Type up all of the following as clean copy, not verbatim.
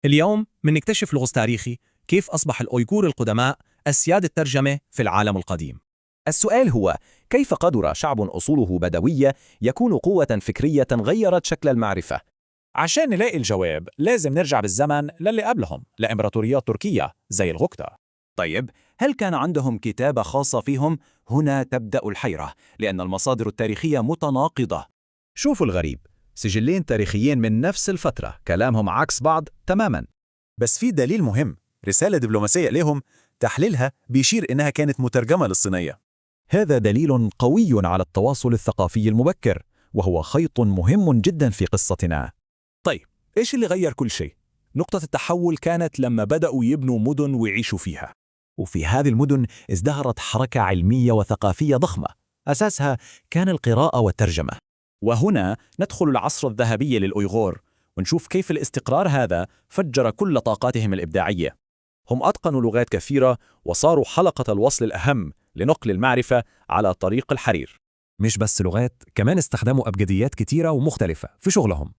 اليوم منكتشف لغز تاريخي كيف أصبح الأويغور القدماء أسياد الترجمة في العالم القديم. السؤال هو: كيف قدر شعب أصوله بدوية يكون قوة فكرية غيرت شكل المعرفة؟ عشان نلاقي الجواب لازم نرجع بالزمن للي قبلهم، لإمبراطوريات تركية زي الغوكتا. طيب، هل كان عندهم كتابة خاصة فيهم؟ هنا تبدأ الحيرة، لأن المصادر التاريخية متناقضة. شوفوا الغريب، سجلين تاريخيين من نفس الفترة كلامهم عكس بعض تماماً. بس في دليل مهم، رسالة دبلوماسية لهم تحليلها بيشير إنها كانت مترجمة للصينية. هذا دليل قوي على التواصل الثقافي المبكر، وهو خيط مهم جدا في قصتنا. طيب، إيش اللي غير كل شيء؟ نقطة التحول كانت لما بدأوا يبنوا مدن ويعيشوا فيها. وفي هذه المدن ازدهرت حركة علمية وثقافية ضخمة، أساسها كان القراءة والترجمة. وهنا ندخل العصر الذهبي للأويغور ونشوف كيف الاستقرار هذا فجر كل طاقاتهم الإبداعية. هم أتقنوا لغات كثيرة وصاروا حلقة الوصل الأهم لنقل المعرفة على طريق الحرير. مش بس لغات، كمان استخدموا أبجديات كتيرة ومختلفة في شغلهم.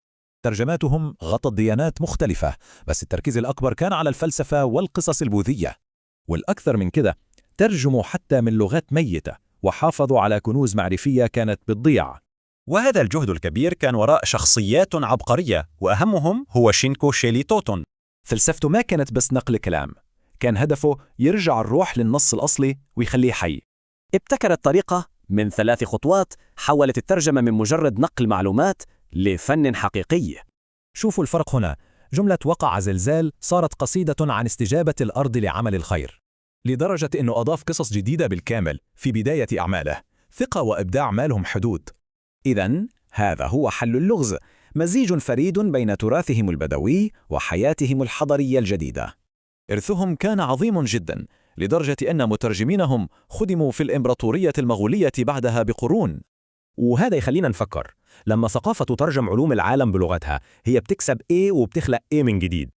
ترجماتهم غطت ديانات مختلفة، بس التركيز الأكبر كان على الفلسفة والقصص البوذية. والأكثر من كده، ترجموا حتى من لغات ميتة وحافظوا على كنوز معرفية كانت بتضيع. وهذا الجهد الكبير كان وراء شخصيات عبقرية، وأهمهم هو شينكو شيلي توتون. فلسفته ما كانت بس نقل كلام، كان هدفه يرجع الروح للنص الأصلي ويخليه حي. ابتكر الطريقة من 3 خطوات حولت الترجمة من مجرد نقل معلومات لفن حقيقي. شوفوا الفرق هنا، جملة وقع زلزال صارت قصيدة عن استجابة الأرض لعمل الخير، لدرجة أنه أضاف قصص جديدة بالكامل في بداية أعماله. ثقة وإبداع ما لهم حدود. إذن هذا هو حل اللغز، مزيج فريد بين تراثهم البدوي وحياتهم الحضرية الجديدة. إرثهم كان عظيم جدا، لدرجة أن مترجمينهم خدموا في الإمبراطورية المغولية بعدها بقرون. وهذا يخلينا نفكر، لما ثقافة تترجم علوم العالم بلغتها، هي بتكسب إيه وبتخلق إيه من جديد؟